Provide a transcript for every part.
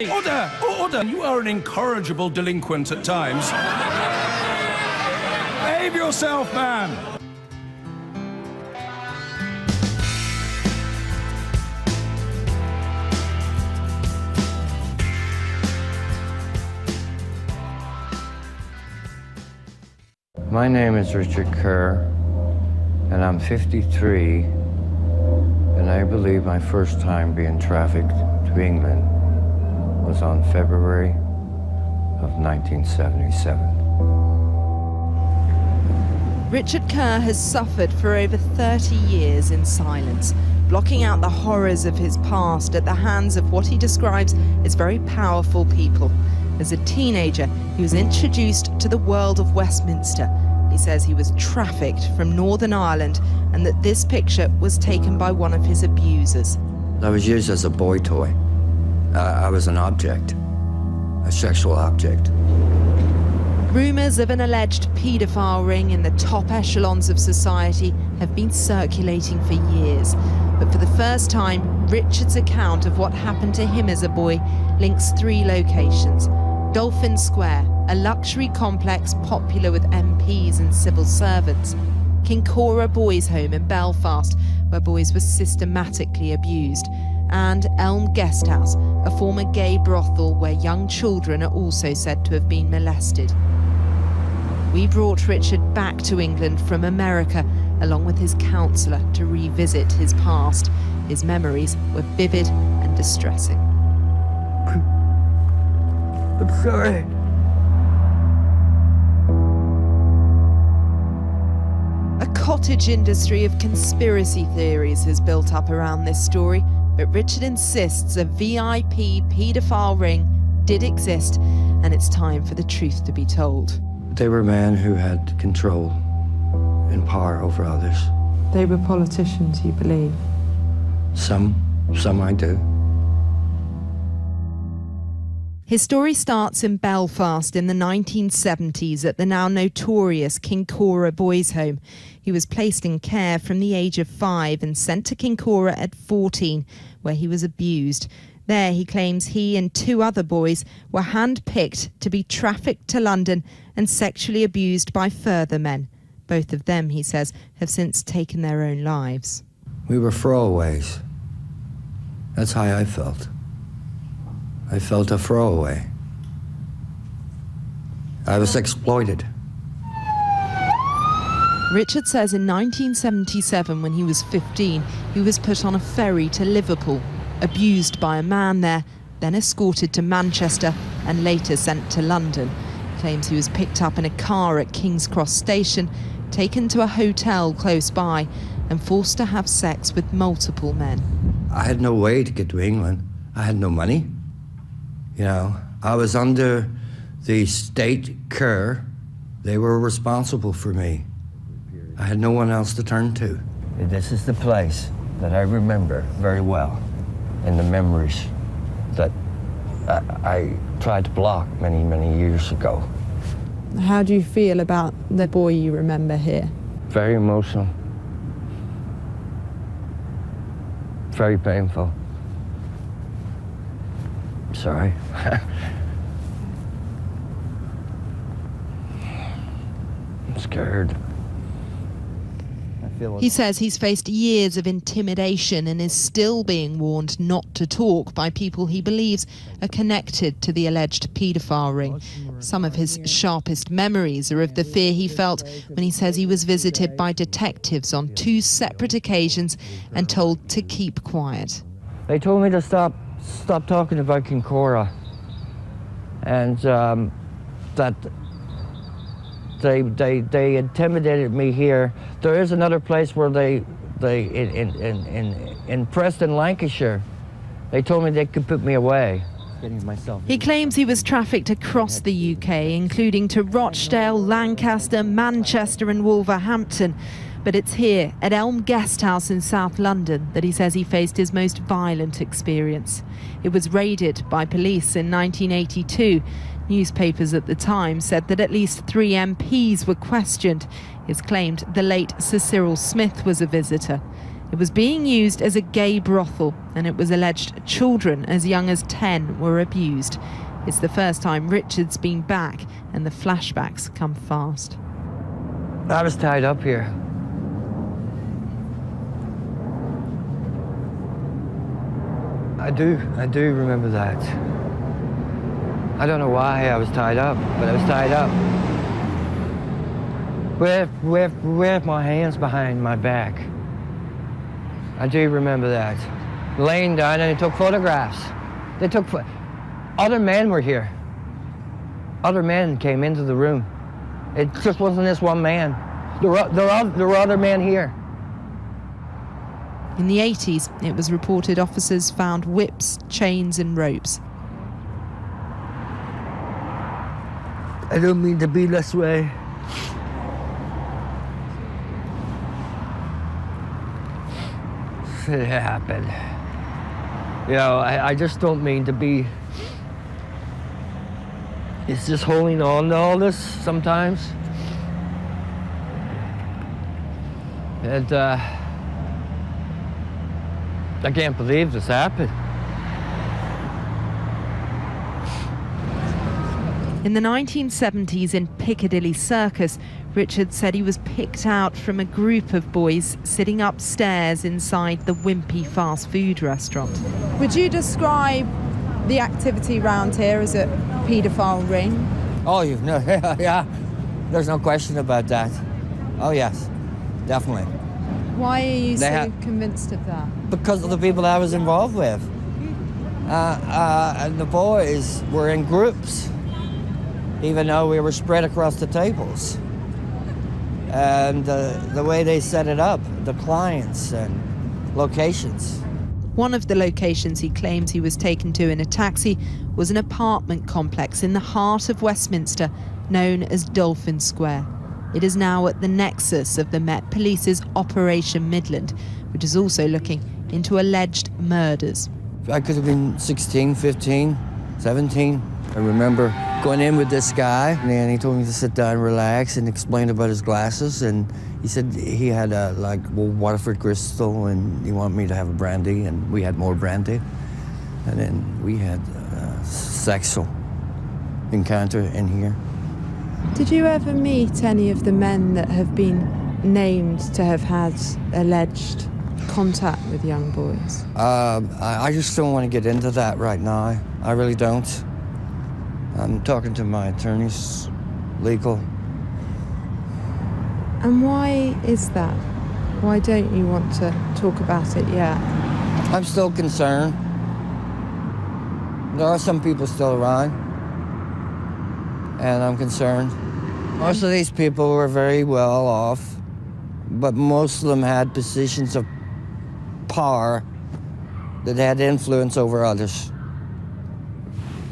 Order! Order! You are an incorrigible delinquent at times. Behave yourself, man! My name is Richard Kerr, and I'm 53, and I believe my first time being trafficked to England was on February of 1977. Richard Kerr has suffered for over 30 years in silence, blocking out the horrors of his past at the hands of what he describes as very powerful people. As a teenager, he was introduced to the world of Westminster. He says he was trafficked from Northern Ireland and that this picture was taken by one of his abusers. I was used as a boy toy. I was an object, a sexual object. Rumours of an alleged paedophile ring in the top echelons of society have been circulating for years. But for the first time, Richard's account of what happened to him as a boy links three locations. Dolphin Square, a luxury complex popular with MPs and civil servants. Kincora Boys' Home in Belfast, where boys were systematically abused. And Elm Guesthouse, a former gay brothel where young children are also said to have been molested. We brought Richard back to England from America, along with his counsellor, to revisit his past. His memories were vivid and distressing. I'm sorry. A cottage industry of conspiracy theories has built up around this story, but Richard insists a VIP paedophile ring did exist, and it's time for the truth to be told. They were men who had control and power over others. They were politicians, you believe? Some I do. His story starts in Belfast in the 1970s at the now notorious Kincora Boys' Home. He was placed in care from the age of 5 and sent to Kincora at 14, where he was abused. There he claims he and 2 other boys were hand-picked to be trafficked to London and sexually abused by further men. Both of them, he says, have since taken their own lives. We were throwaways. That's how I felt. I felt a throwaway. I was exploited. Richard says in 1977, when he was 15, he was put on a ferry to Liverpool, abused by a man there, then escorted to Manchester and later sent to London. He claims he was picked up in a car at King's Cross Station, taken to a hotel close by and forced to have sex with multiple men. I had no way to get to England. I had no money. You know, I was under the state care. They were responsible for me. I had no one else to turn to. This is the place that I remember very well, and the memories that I tried to block many, many years ago. How do you feel about the boy you remember here? Very emotional. Very painful. Sorry. I'm scared. He says he's faced years of intimidation and is still being warned not to talk by people he believes are connected to the alleged paedophile ring. Some of his sharpest memories are of the fear he felt when he says he was visited by detectives on 2 separate occasions and told to keep quiet. They told me to stop talking about Kincora, and that they intimidated me here. There is another place where they in Preston, Lancashire, they told me they could put me away. He claims he was trafficked across the UK, including to Rochdale, Lancaster, Manchester and Wolverhampton. But it's here, at Elm Guesthouse in South London, that he says he faced his most violent experience. It was raided by police in 1982. Newspapers at the time said that at least 3 MPs were questioned. It's claimed the late Sir Cyril Smith was a visitor. It was being used as a gay brothel, and it was alleged children as young as 10 were abused. It's the first time Richard's been back, and the flashbacks come fast. I was tied up here. I do remember that. I don't know why I was tied up, but I was tied up. With my hands behind my back. I do remember that. Laying down, and they took photographs. Other men were here. Other men came into the room. It just wasn't this one man. There were other men here. In the 80s, it was reported officers found whips, chains and ropes. I don't mean to be this way. It happened. You know, I just don't mean to be. It's just holding on to all this sometimes. And I can't believe this happened. In the 1970s in Piccadilly Circus, Richard said he was picked out from a group of boys sitting upstairs inside the wimpy fast food restaurant. Would you describe the activity around here as a paedophile ring? Oh, yeah. There's no question about that. Oh, yes, definitely. Why are you so convinced of that? Because of the people I was involved with. And the boys were in groups, even though we were spread across the tables. And the way they set it up, the clients and locations. One of the locations he claims he was taken to in a taxi was an apartment complex in the heart of Westminster known as Dolphin Square. It is now at the nexus of the Met Police's Operation Midland, which is also looking into alleged murders. I could have been 16, 15, 17. I remember going in with this guy, and he told me to sit down, relax, and explain about his glasses. And he said he had Waterford Crystal, and he wanted me to have a brandy, and we had more brandy. And then we had a sexual encounter in here. Did you ever meet any of the men that have been named to have had alleged contact with young boys? I just don't want to get into that right now. I really don't. I'm talking to my attorneys, legal. And why is that? Why don't you want to talk about it yet? I'm still concerned. There are some people still around, and I'm concerned. Most of these people were very well off, but most of them had positions of power that had influence over others.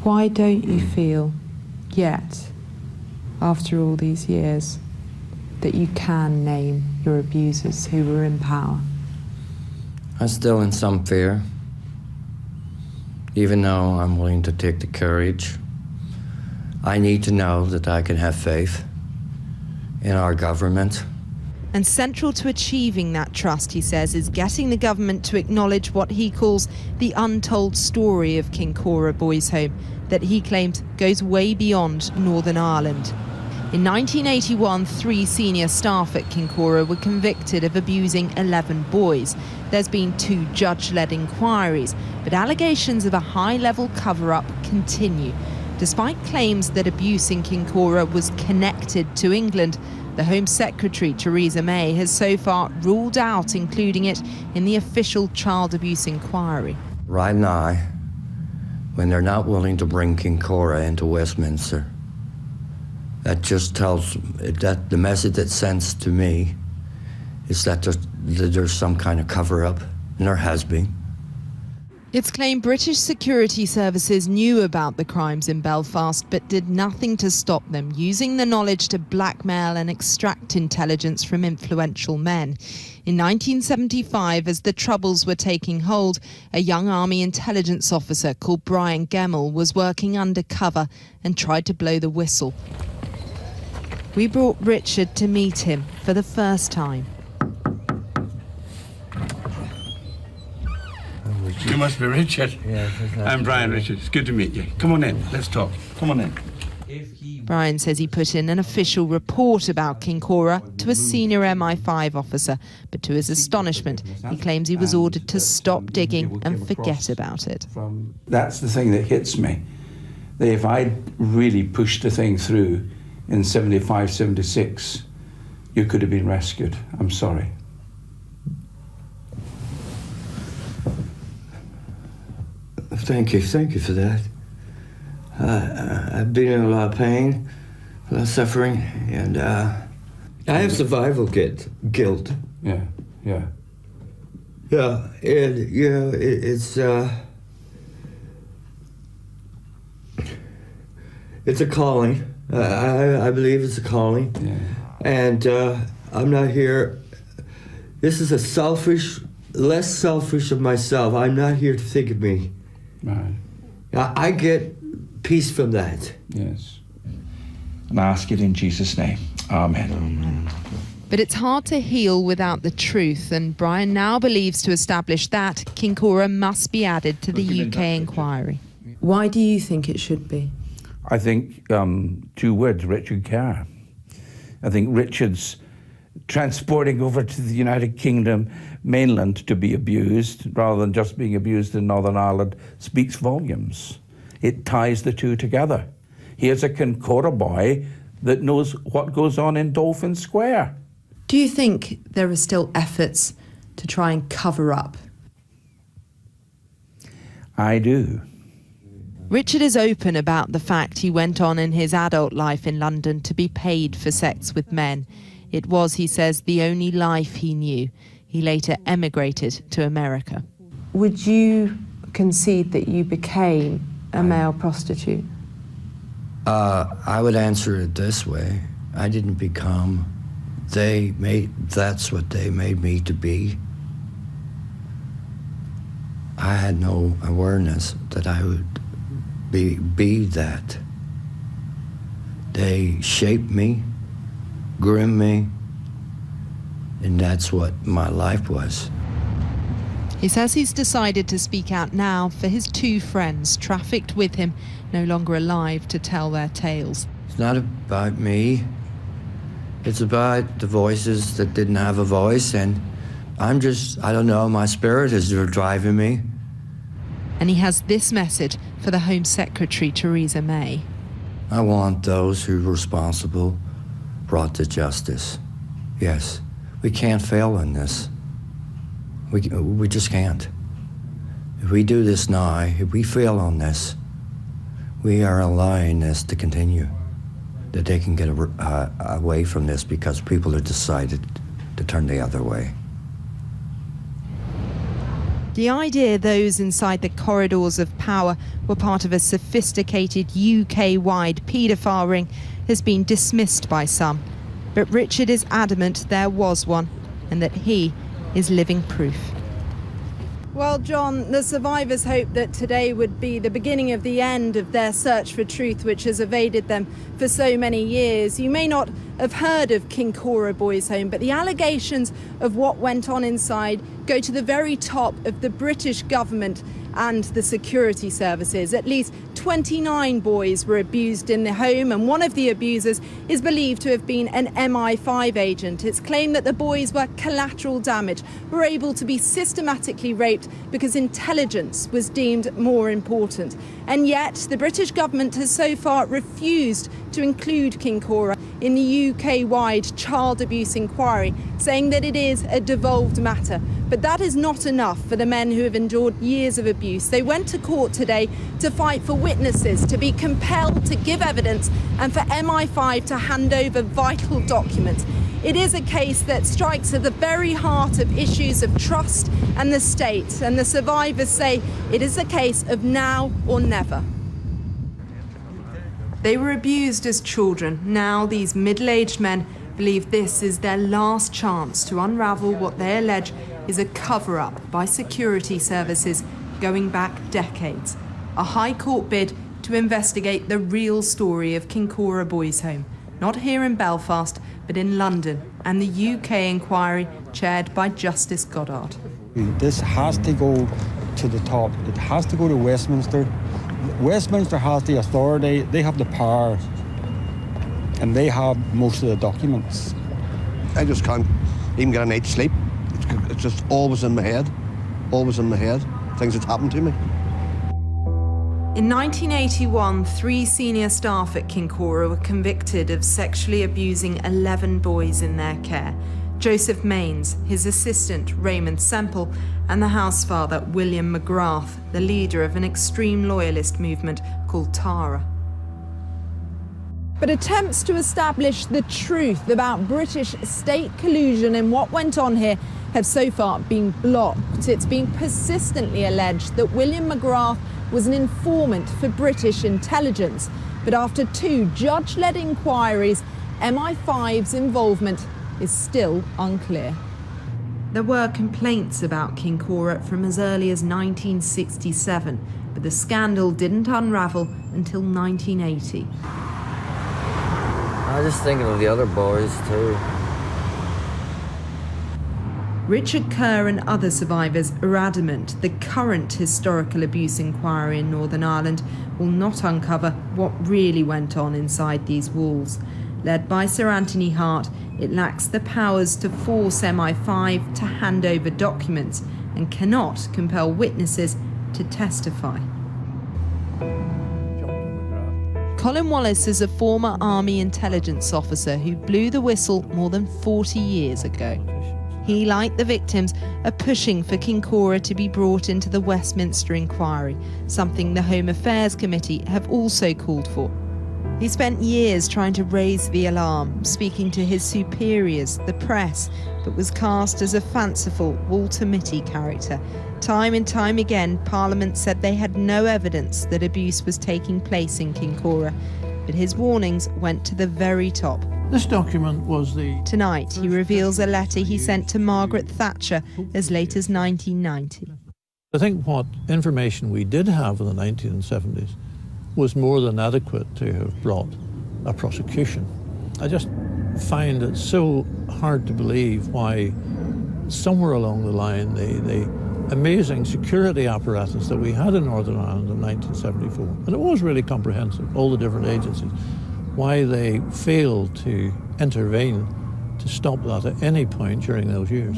Why don't you feel yet, after all these years, that you can name your abusers who were in power? I'm still in some fear, even though I'm willing to take the courage. I need to know that I can have faith in our government. And central to achieving that trust, he says, is getting the government to acknowledge what he calls the untold story of Kincora Boys Home, that he claims goes way beyond Northern Ireland. In 1981, 3 senior staff at Kincora were convicted of abusing 11 boys. There's been 2 judge-led inquiries, but allegations of a high-level cover-up continue. Despite claims that abuse in Kincora was connected to England, the Home Secretary, Theresa May, has so far ruled out including it in the official child abuse inquiry. Right now, when they're not willing to bring Kincora into Westminster, that just tells that the message it sends to me is that there's some kind of cover-up, and there has been. It's claimed British security services knew about the crimes in Belfast but did nothing to stop them, using the knowledge to blackmail and extract intelligence from influential men. In 1975, as the Troubles were taking hold, a young army intelligence officer called Brian Gemmell was working undercover and tried to blow the whistle. We brought Richard to meet him for the first time. You must be Richard. Yes, I'm Brian Richard. It's good to meet you. Come on in. Let's talk. Come on in. Brian says he put in an official report about Kincora to a senior MI5 officer, but to his astonishment, he claims he was ordered to stop digging and forget about it. That's the thing that hits me. That if I'd really pushed the thing through in 75, 76, you could have been rescued. I'm sorry. Thank you for that. I've been in a lot of pain, a lot of suffering, and I have survival guilt. Yeah. Yeah, and it's a calling. I believe it's a calling, and I'm not here. This is less selfish of myself. I'm not here to think of me. Right. I get peace from that. Yes. And I ask it in Jesus' name. Amen. But it's hard to heal without the truth, and Brian now believes to establish that Kincora must be added to the UK inquiry. Why do you think it should be? I think 2 words, Richard Kerr. I think Richard's transporting over to the United Kingdom mainland to be abused, rather than just being abused in Northern Ireland, speaks volumes. It ties the two together. Here's a Kincora boy that knows what goes on in Dolphin Square. Do you think there are still efforts to try and cover up? I do. Richard is open about the fact he went on in his adult life in London to be paid for sex with men. It was, he says, the only life he knew. He later emigrated to America. Would you concede that you became a male prostitute? I would answer it this way. I didn't become. That's what they made me to be. I had no awareness that I would be that. They shaped me, groomed me, and that's what my life was. He says he's decided to speak out now for his 2 friends trafficked with him, no longer alive to tell their tales. It's not about me. It's about the voices that didn't have a voice, and I don't know, my spirit is driving me. And he has this message for the Home Secretary, Theresa May. I want those who are responsible brought to justice. Yes, we can't fail in this. We just can't. If we do this now, if we fail on this, we are allowing this to continue. That they can get away from this because people have decided to turn the other way. The idea those inside the corridors of power were part of a sophisticated UK-wide paedophile ring has been dismissed by some. But Richard is adamant there was one, and that he is living proof. Well, John, the survivors hope that today would be the beginning of the end of their search for truth, which has evaded them for so many years. You may not have heard of Kincora Boys' Home, but the allegations of what went on inside go to the very top of the British government and the security services. At least 29 boys were abused in the home, and one of the abusers is believed to have been an MI5 agent. It's claimed that the boys were collateral damage, were able to be systematically raped because intelligence was deemed more important. And yet the British government has so far refused to include Kincora in the UK-wide child abuse inquiry, saying that it is a devolved matter. But that is not enough for the men who have endured years of abuse. They went to court today to fight for witnesses to be compelled to give evidence and for MI5 to hand over vital documents. It is a case that strikes at the very heart of issues of trust and the state, and the survivors say it is a case of now or never. They were abused as children. Now these middle-aged men believe this is their last chance to unravel what they allege is a cover-up by security services going back decades. A High Court bid to investigate the real story of Kincora Boys' Home, not here in Belfast, but in London, and the UK inquiry chaired by Justice Goddard. This has to go to the top. It has to go to Westminster. Westminster has the authority, they have the power, and they have most of the documents. I just can't even get a night's sleep. It's just always in my head, things that happened to me. In 1981, 3 senior staff at Kincora were convicted of sexually abusing 11 boys in their care. Joseph Mains, his assistant Raymond Semple, and the housefather William McGrath, the leader of an extreme loyalist movement called Tara. But attempts to establish the truth about British state collusion in what went on here have so far been blocked. It's been persistently alleged that William McGrath was an informant for British intelligence. But after 2 judge-led inquiries, MI5's involvement is still unclear. There were complaints about Kincora from as early as 1967, but the scandal didn't unravel until 1980. I was just thinking of the other boys too. Richard Kerr and other survivors are adamant the current historical abuse inquiry in Northern Ireland will not uncover what really went on inside these walls. Led by Sir Anthony Hart, it lacks the powers to force MI5 to hand over documents and cannot compel witnesses to testify. Colin Wallace is a former Army intelligence officer who blew the whistle more than 40 years ago. He, like the victims, are pushing for Kincora to be brought into the Westminster inquiry, something the Home Affairs Committee have also called for. He spent years trying to raise the alarm, speaking to his superiors, the press, but was cast as a fanciful Walter Mitty character. Time and time again, Parliament said they had no evidence that abuse was taking place in Kincora, but his warnings went to the very top. This document was the... Tonight, he reveals a letter he sent to Margaret Thatcher as late as 1990. I think what information we did have in the 1970s was more than adequate to have brought a prosecution. I just find it so hard to believe why somewhere along the line the amazing security apparatus that we had in Northern Ireland in 1974, and it was really comprehensive, all the different agencies, why they failed to intervene to stop that at any point during those years.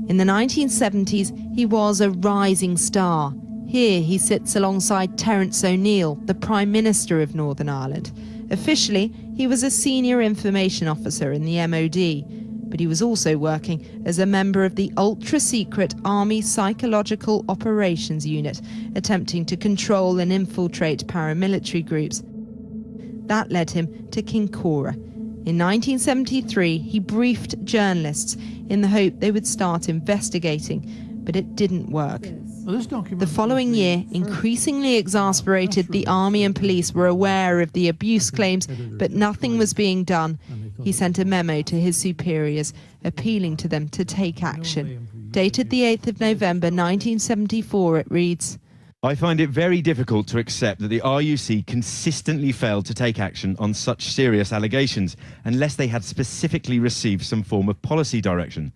In the 1970s, he was a rising star. Here he sits alongside Terence O'Neill, the Prime Minister of Northern Ireland. Officially, he was a senior information officer in the MOD, but he was also working as a member of the ultra-secret Army Psychological Operations Unit, attempting to control and infiltrate paramilitary groups. That led him to Kincora. In 1973, he briefed journalists in the hope they would start investigating, but it didn't work. The following year, increasingly exasperated, the army and police were aware of the abuse claims, but nothing was being done. He sent a memo to his superiors, appealing to them to take action. Dated the 8th of November 1974, it reads, I find it very difficult to accept that the RUC consistently failed to take action on such serious allegations unless they had specifically received some form of policy direction.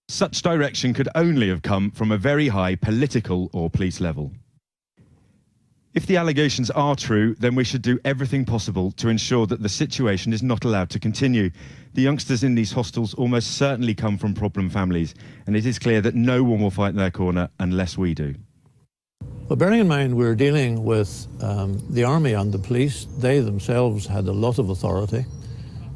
Such direction could only have come from a very high political or police level. If the allegations are true, then we should do everything possible to ensure that the situation is not allowed to continue. The youngsters in these hostels almost certainly come from problem families, and it is clear that no one will fight in their corner unless we do. Well, bearing in mind we're dealing with the army and the police, they themselves had a lot of authority.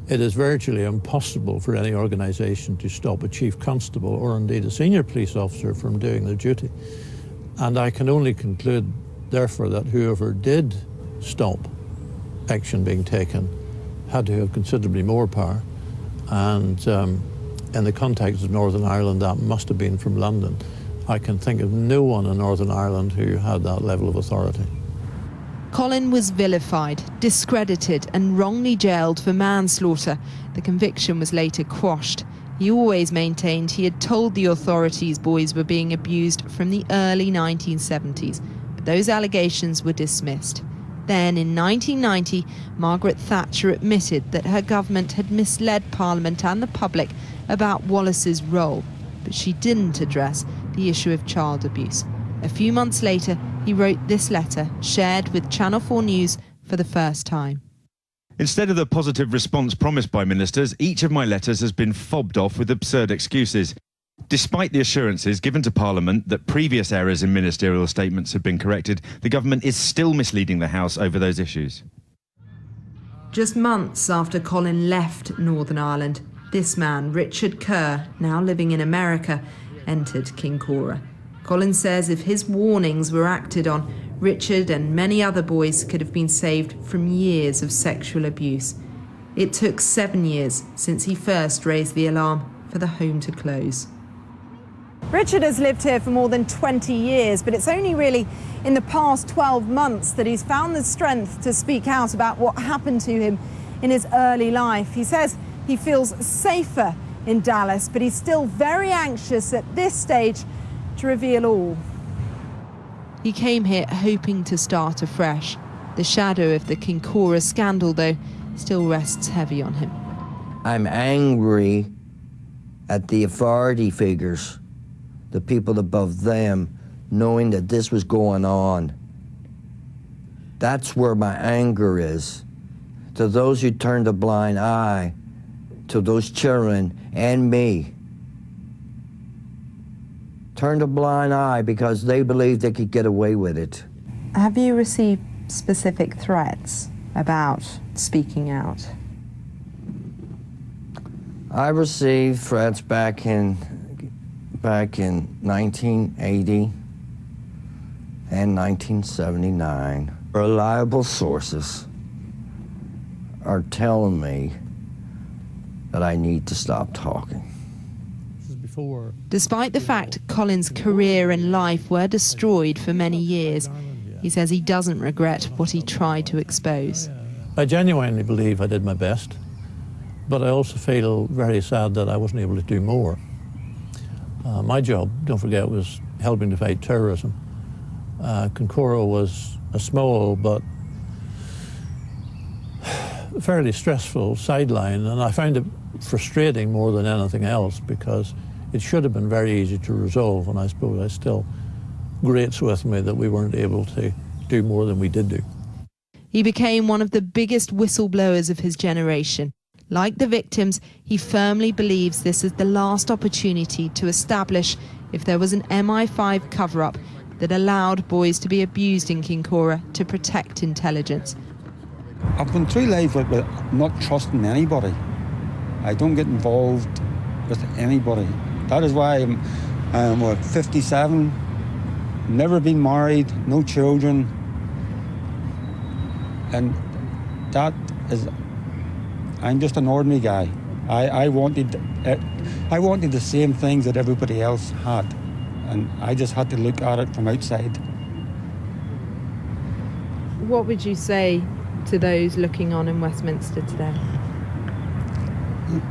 It is virtually impossible for any organisation to stop a chief constable or indeed a senior police officer from doing their duty. And I can only conclude, therefore, that whoever did stop action being taken had to have considerably more power. And in the context of Northern Ireland, that must have been from London. I can think of no one in Northern Ireland who had that level of authority. Colin was vilified, discredited and wrongly jailed for manslaughter. The conviction was later quashed. He always maintained he had told the authorities boys were being abused from the early 1970s, but those allegations were dismissed. Then, in 1990, Margaret Thatcher admitted that her government had misled Parliament and the public about Wallace's role, but she didn't address the issue of child abuse. A few months later, he wrote this letter, shared with Channel 4 News for the first time. Instead of the positive response promised by ministers, each of my letters has been fobbed off with absurd excuses. Despite the assurances given to Parliament that previous errors in ministerial statements have been corrected, the government is still misleading the House over those issues. Just months after Colin left Northern Ireland, this man, Richard Kerr, now living in America, entered Kincora. Colin says if his warnings were acted on, Richard and many other boys could have been saved from years of sexual abuse. It took 7 years since he first raised the alarm for the home to close. Richard has lived here for more than 20 years, but it's only really in the past 12 months that he's found the strength to speak out about what happened to him in his early life. He says he feels safer in Dallas, but he's still very anxious at this stage to reveal all. He came here hoping to start afresh. The shadow of the Kincora scandal, though, still rests heavy on him. I'm angry at the authority figures, the people above them, knowing that this was going on. That's where my anger is. To those who turned a blind eye, to those children and me. Turned a blind eye because they believed they could get away with it. Have you received specific threats about speaking out? I received threats back in 1980 and 1979. Reliable sources are telling me that I need to stop talking. Despite the fact Colin's career and life were destroyed for many years, he says he doesn't regret what he tried to expose. I genuinely believe I did my best, but I also feel very sad that I wasn't able to do more. My job, don't forget, was helping to fight terrorism. Kincora was a small but fairly stressful sideline, and I found it frustrating more than anything else because it should have been very easy to resolve, and I suppose I still grates with me that we weren't able to do more than we did do. He became one of the biggest whistleblowers of his generation. Like the victims, he firmly believes this is the last opportunity to establish if there was an MI5 cover-up that allowed boys to be abused in Kincora to protect intelligence. I've been through life with not trusting anybody. I don't get involved with anybody. That is why I'm 57, never been married, no children, and that is, I'm just an ordinary guy. I wanted the same things that everybody else had, and I just had to look at it from outside. What would you say to those looking on in Westminster today?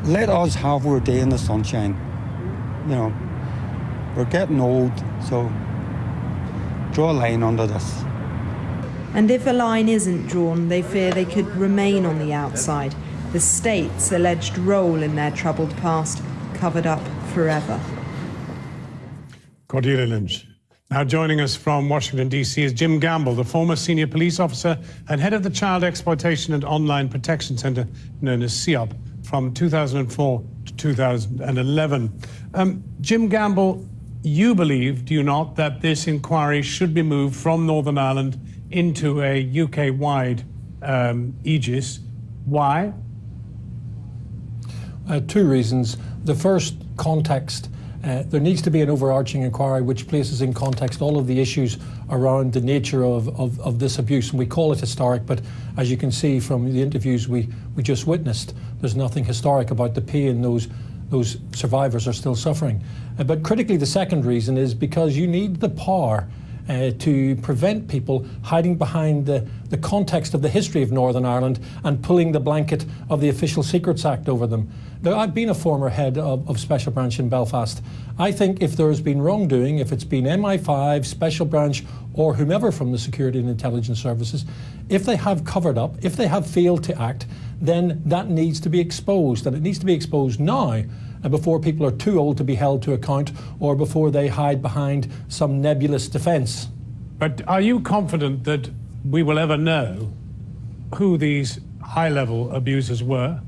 Let us have our day in the sunshine. You know, we're getting old, so draw a line under this. And if a line isn't drawn, they fear they could remain on the outside, the state's alleged role in their troubled past covered up forever. Cordelia Lynch. Now joining us from Washington, D.C. is Jim Gamble, the former senior police officer and head of the Child Exploitation and Online Protection Center, known as CEOP, from 2004 to 2011. Jim Gamble, you believe, do you not, that this inquiry should be moved from Northern Ireland into a UK-wide aegis. Why? Two reasons. The first, context. There needs to be an overarching inquiry which places in context all of the issues around the nature of this abuse. And we call it historic, but as you can see from the interviews we just witnessed, there's nothing historic about the pain those survivors are still suffering. But critically, the second reason is because you need the power to prevent people hiding behind the context of the history of Northern Ireland and pulling the blanket of the Official Secrets Act over them. Now, I've been a former head of Special Branch in Belfast. I think if there has been wrongdoing, if it's been MI5, Special Branch, or whomever from the Security and Intelligence Services, if they have covered up, if they have failed to act, then that needs to be exposed, and it needs to be exposed now. and before people are too old to be held to account, or before they hide behind some nebulous defence. But are you confident that we will ever know who these high-level abusers were?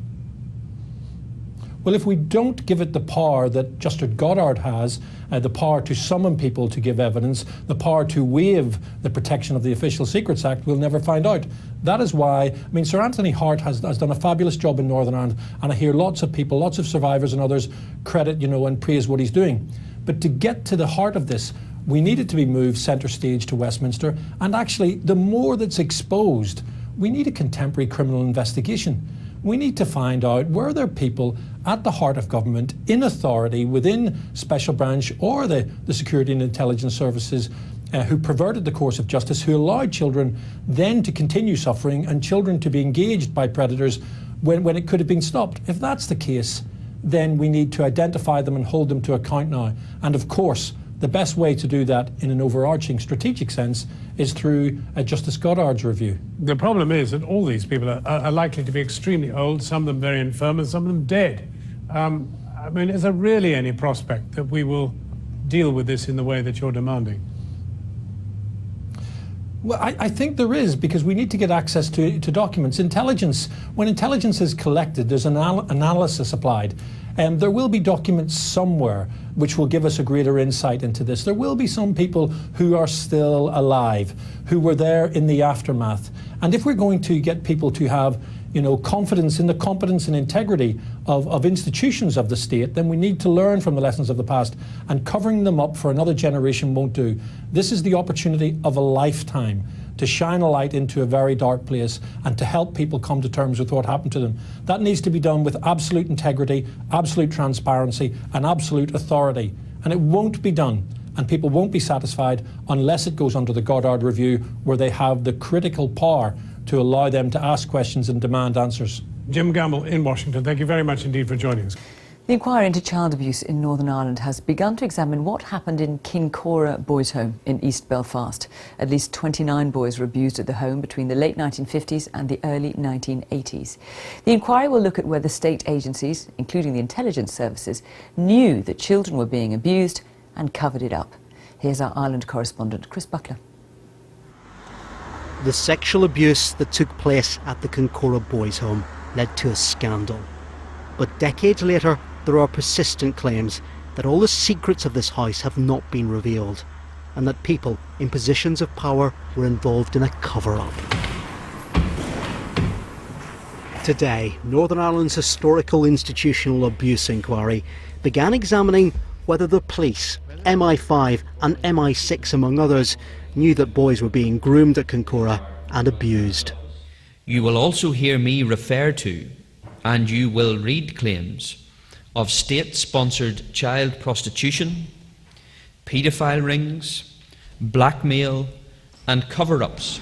Well, if we don't give it the power that Justice Goddard has, the power to summon people to give evidence, the power to waive the protection of the Official Secrets Act, we'll never find out. That is why, Sir Anthony Hart has done a fabulous job in Northern Ireland, and I hear lots of people, lots of survivors and others credit, and praise what he's doing. But to get to the heart of this, we need it to be moved centre stage to Westminster, and actually, the more that's exposed, we need a contemporary criminal investigation. We need to find out, were there people at the heart of government, in authority, within Special Branch or the Security and Intelligence Services, who perverted the course of justice, who allowed children then to continue suffering and children to be engaged by predators when it could have been stopped? If that's the case, then we need to identify them and hold them to account now. And of course, the best way to do that in an overarching strategic sense is through Justice Goddard's review. The problem is that all these people are likely to be extremely old, some of them very infirm and some of them dead. Is there really any prospect that we will deal with this in the way that you're demanding? Well, I think there is, because we need to get access to documents. Intelligence, when intelligence is collected, there's an analysis applied. There will be documents somewhere which will give us a greater insight into this. There will be some people who are still alive, who were there in the aftermath. And if we're going to get people to have confidence in the competence and integrity of institutions of the state, then we need to learn from the lessons of the past, and covering them up for another generation won't do. This is the opportunity of a lifetime to shine a light into a very dark place and to help people come to terms with what happened to them. That needs to be done with absolute integrity, absolute transparency, and absolute authority. And it won't be done, and people won't be satisfied unless it goes under the Goddard Review, where they have the critical power to allow them to ask questions and demand answers. Jim Gamble in Washington, thank you very much indeed for joining us. The inquiry into child abuse in Northern Ireland has begun to examine what happened in Kincora Boys' Home in East Belfast. At least 29 boys were abused at the home between the late 1950s and the early 1980s. The inquiry will look at whether state agencies, including the intelligence services, knew that children were being abused and covered it up. Here's our Ireland correspondent, Chris Buckler. The sexual abuse that took place at the Kincora Boys' Home led to a scandal. But decades later, there are persistent claims that all the secrets of this house have not been revealed, and that people in positions of power were involved in a cover-up. Today, Northern Ireland's Historical Institutional Abuse Inquiry began examining whether the police, MI5 and MI6 among others, knew that boys were being groomed at Kincora and abused. You will also hear me refer to, and you will read claims of state-sponsored child prostitution, paedophile rings, blackmail and cover-ups.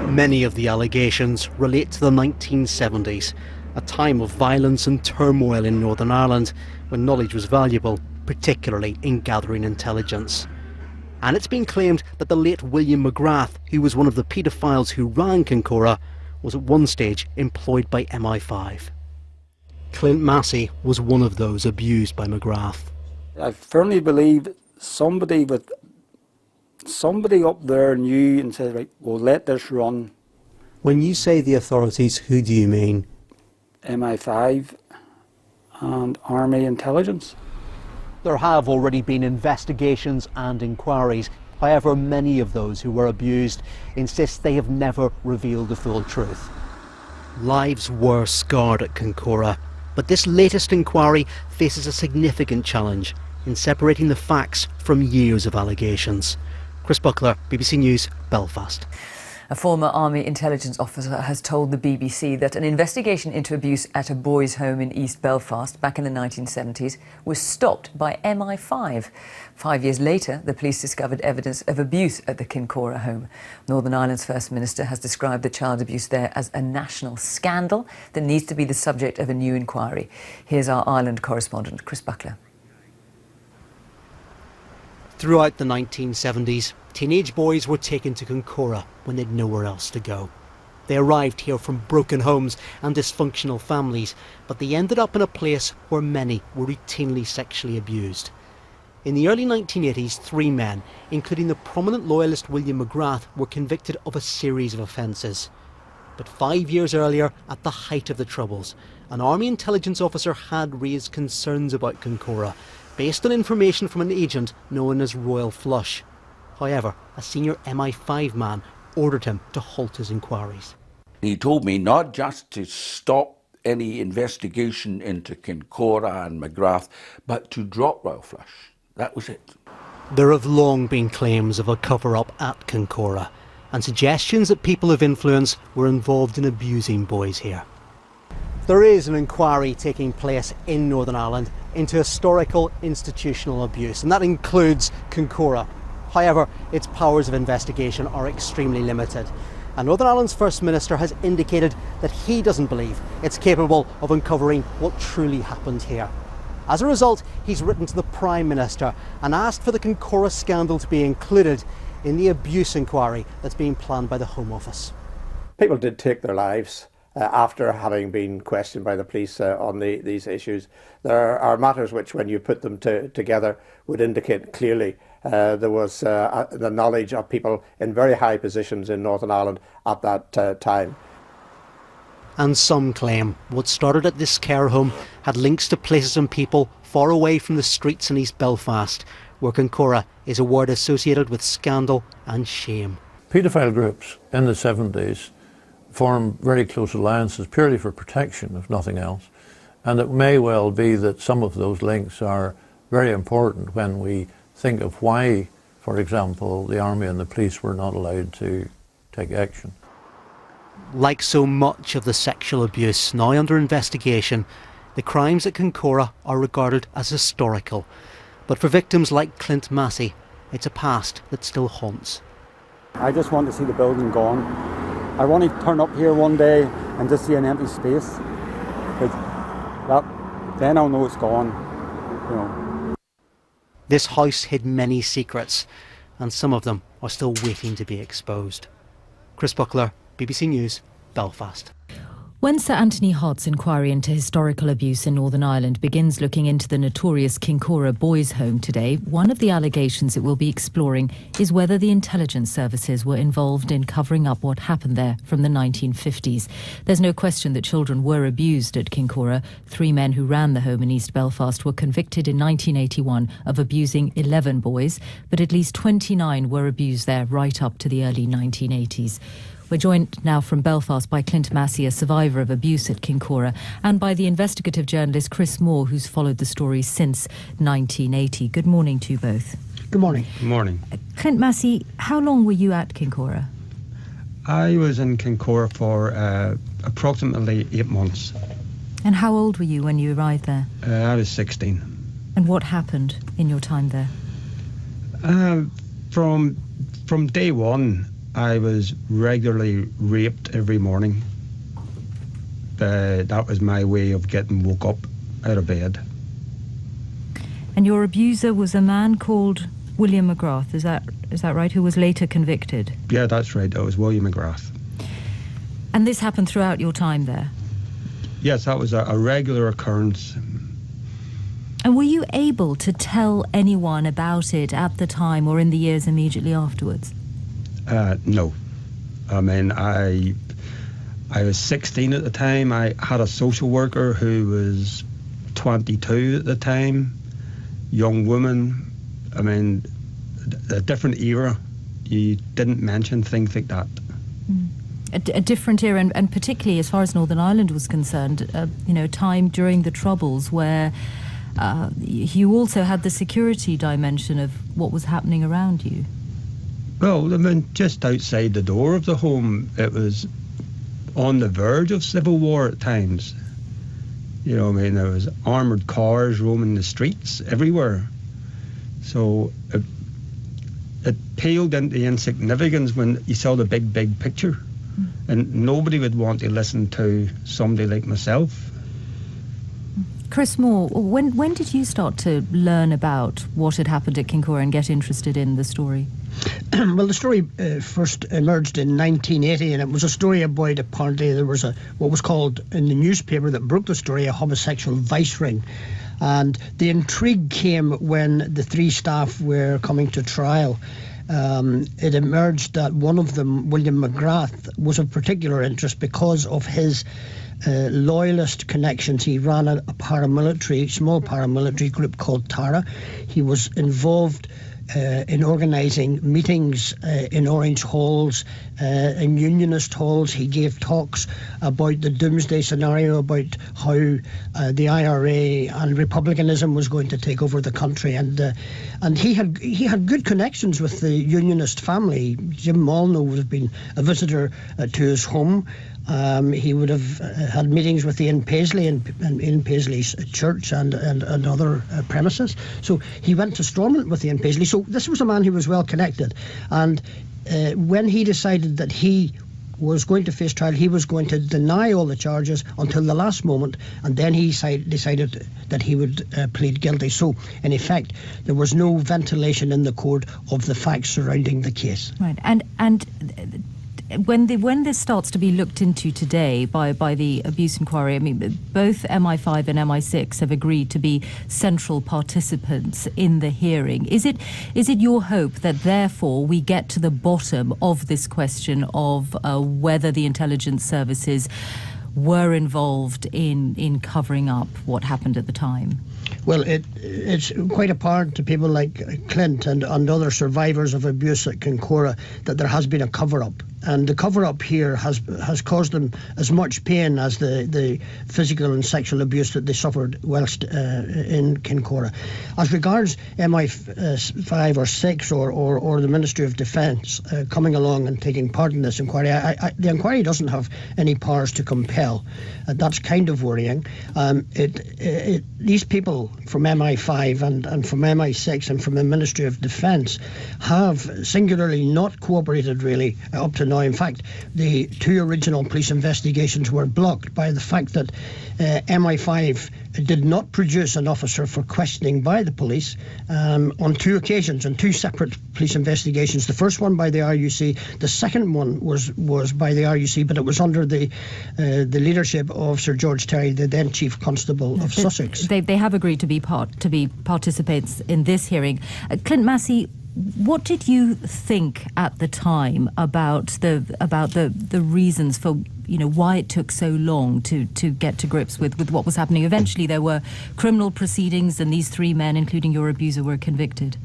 Many of the allegations relate to the 1970s, a time of violence and turmoil in Northern Ireland, when knowledge was valuable, particularly in gathering intelligence. And it's been claimed that the late William McGrath, who was one of the paedophiles who ran Kincora, was at one stage employed by MI5. Clint Massey was one of those abused by McGrath. I firmly believe somebody up there knew and said, right, we'll let this run. When you say the authorities, who do you mean? MI5 and Army Intelligence. There have already been investigations and inquiries. However, many of those who were abused insist they have never revealed the full truth. Lives were scarred at Kincora, but this latest inquiry faces a significant challenge in separating the facts from years of allegations. Chris Buckler, BBC News, Belfast. A former Army intelligence officer has told the BBC that an investigation into abuse at a boys' home in East Belfast back in the 1970s was stopped by MI5. 5 years later, the police discovered evidence of abuse at the Kincora home. Northern Ireland's First Minister has described the child abuse there as a national scandal that needs to be the subject of a new inquiry. Here's our Ireland correspondent, Chris Buckler. Throughout the 1970s, teenage boys were taken to Kincora when they'd nowhere else to go. They arrived here from broken homes and dysfunctional families, but they ended up in a place where many were routinely sexually abused. In the early 1980s, 3 men, including the prominent loyalist William McGrath, were convicted of a series of offences. But 5 years earlier, at the height of the Troubles, an Army intelligence officer had raised concerns about Kincora, based on information from an agent known as Royal Flush. However, a senior MI5 man ordered him to halt his inquiries. He told me not just to stop any investigation into Kincora and McGrath, but to drop Royal Flush. That was it. There have long been claims of a cover-up at Kincora, and suggestions that people of influence were involved in abusing boys here. There is an inquiry taking place in Northern Ireland into historical institutional abuse, and that includes Kincora. However, its powers of investigation are extremely limited, and Northern Ireland's First Minister has indicated that he doesn't believe it's capable of uncovering what truly happened here. As a result, he's written to the Prime Minister and asked for the Kincora scandal to be included in the abuse inquiry that's being planned by the Home Office. People did take their lives after having been questioned by the police on these issues. There are matters which, when you put them together, would indicate clearly there was the knowledge of people in very high positions in Northern Ireland at that time. And some claim what started at this care home had links to places and people far away from the streets in East Belfast, where Kincora is a word associated with scandal and shame. Paedophile groups in the 70s form very close alliances purely for protection, if nothing else. And it may well be that some of those links are very important when we think of why, for example, the army and the police were not allowed to take action. Like so much of the sexual abuse now under investigation, the crimes at Kincora are regarded as historical. But for victims like Clint Massey, it's a past that still haunts. I just want to see the building gone. I want to turn up here one day and just see an empty space. Then I'll know it's gone. You know. This house hid many secrets, and some of them are still waiting to be exposed. Chris Buckler, BBC News, Belfast. When Sir Anthony Hott's inquiry into historical abuse in Northern Ireland begins looking into the notorious Kincora boys' home today, one of the allegations it will be exploring is whether the intelligence services were involved in covering up what happened there from the 1950s. There's no question that children were abused at Kincora. 3 men who ran the home in East Belfast were convicted in 1981 of abusing 11 boys, but at least 29 were abused there right up to the early 1980s. We're joined now from Belfast by Clint Massey, a survivor of abuse at Kincora, and by the investigative journalist Chris Moore, who's followed the story since 1980. Good morning to you both. Good morning. Good morning. Clint Massey, how long were you at Kincora? I was in Kincora for approximately 8 months. And how old were you when you arrived there? I was 16. And what happened in your time there? From day one, I was regularly raped every morning. That was my way of getting woke up out of bed. And your abuser was a man called William McGrath, is that right, who was later convicted? Yeah, that's right. That was William McGrath. And this happened throughout your time there? Yes, that was a regular occurrence. And were you able to tell anyone about it at the time or in the years immediately afterwards? No. I mean, I was 16 at the time. I had a social worker who was 22 at the time. Young woman. I mean, a different era. You didn't mention things like that. A different era, and particularly as far as Northern Ireland was concerned, time during the Troubles where you also had the security dimension of what was happening around you. Well, I mean, just outside the door of the home, it was on the verge of civil war at times. You know, I mean, there was armoured cars roaming the streets everywhere. So it paled into insignificance when you saw the big picture. And nobody would want to listen to somebody like myself. Chris Moore, when did you start to learn about what had happened at Kincora and get interested in the story? Well, the story first emerged in 1980, and it was a story about apparently there was what was called in the newspaper that broke the story a homosexual vice ring. And the intrigue came when the 3 staff were coming to trial. It emerged that one of them, William McGrath, was of particular interest because of his loyalist connections. He ran a small paramilitary group called Tara. He was involved in organising meetings in Orange halls, in unionist halls. He gave talks about the doomsday scenario, about how the IRA and republicanism was going to take over the country, and he had good connections with the unionist family. Jim Molyneux would have been a visitor to his home. He would have had meetings with Ian Paisley in Ian Paisley's church and other premises. So he went to Stormont with Ian Paisley. So this was a man who was well connected. And when he decided that he was going to face trial, he was going to deny all the charges until the last moment, and then he decided that he would plead guilty. So, in effect, there was no ventilation in the court of the facts surrounding the case. Right, and when this starts to be looked into today by the abuse inquiry, I mean, both MI5 and MI6 have agreed to be central participants in the hearing. Is it your hope that therefore we get to the bottom of this question of whether the intelligence services were involved in covering up what happened at the time? Well, it's quite apparent to people like Clint and other survivors of abuse at Kincora that there has been a cover-up. And the cover-up here has caused them as much pain as the physical and sexual abuse that they suffered whilst in Kincora. As regards MI5 or 6 or the Ministry of Defence coming along and taking part in this inquiry, the inquiry doesn't have any powers to compel. That's kind of worrying. These people from MI5 and from MI6 and from the Ministry of Defence have singularly not cooperated really up to now. In fact, the 2 original police investigations were blocked by the fact that MI5 did not produce an officer for questioning by the police on 2 occasions, on 2 separate police investigations. The first one by the RUC, the second one was by the RUC, but it was under the leadership of Sir George Terry, the then Chief Constable of Sussex. They have agreed to be participants in this hearing. Clint Massey, what did you think at the time about the reasons for why it took so long to get to grips with what was happening? Eventually there were criminal proceedings and these 3 men, including your abuser, were convicted.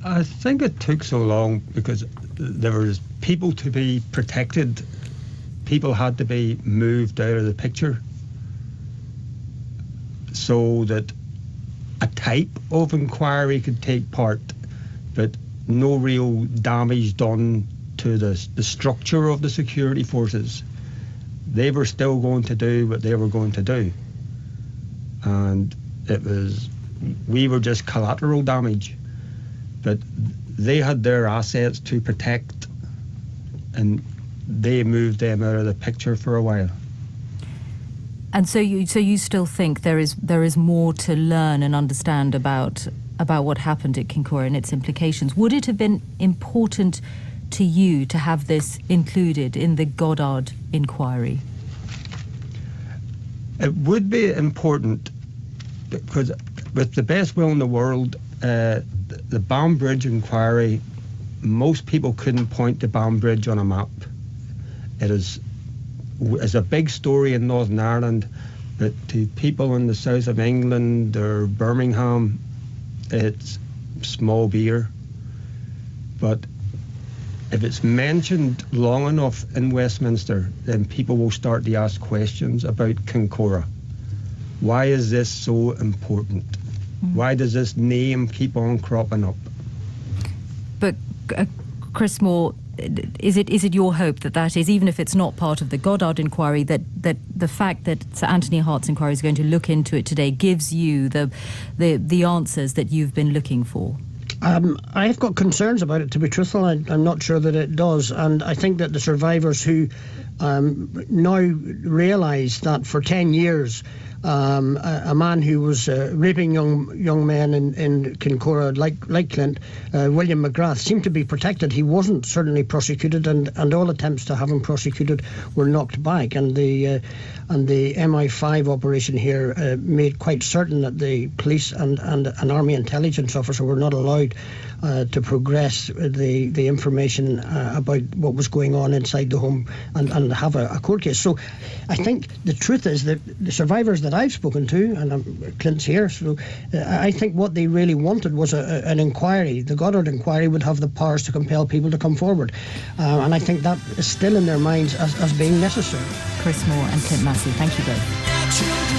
I think it took so long because there was people to be protected. People had to be moved out of the picture so that a type of inquiry could take part, but no real damage done to the structure of the security forces. They were still going to do what they were going to do. And we were just collateral damage. But they had their assets to protect, and they moved them out of the picture for a while. And so you still think there is more to learn and understand about what happened at Kincora and its implications. Would it have been important to you to have this included in the Goddard inquiry? It would be important because with the best will in the world, the Banbridge inquiry, most people couldn't point to Banbridge on a map. It is a big story in Northern Ireland, but to people in the south of England or Birmingham, it's small beer. But if it's mentioned long enough in Westminster, then people will start to ask questions about Kincora. Why is this so important? Why does this name keep on cropping up? But Chris Moore, is it your hope that is, even if it's not part of the Goddard inquiry, that the fact that Sir Anthony Hart's inquiry is going to look into it today gives you the answers that you've been looking for? I've got concerns about it, to be truthful. I'm not sure that it does. And I think that the survivors who now realise that for 10 years, a man who was raping young men in Kincora, like Clint, William McGrath, seemed to be protected. He wasn't certainly prosecuted, and all attempts to have him prosecuted were knocked back. And the MI5 operation here made quite certain that the police and an army intelligence officer were not allowed to progress the information about what was going on inside the home and have a court case. So I think the truth is that the survivors that I've spoken to, and Clint's here, so I think what they really wanted was an inquiry. The Goddard inquiry would have the powers to compel people to come forward. And I think that is still in their minds as being necessary. Chris Moore and Clint Massey, thank you both.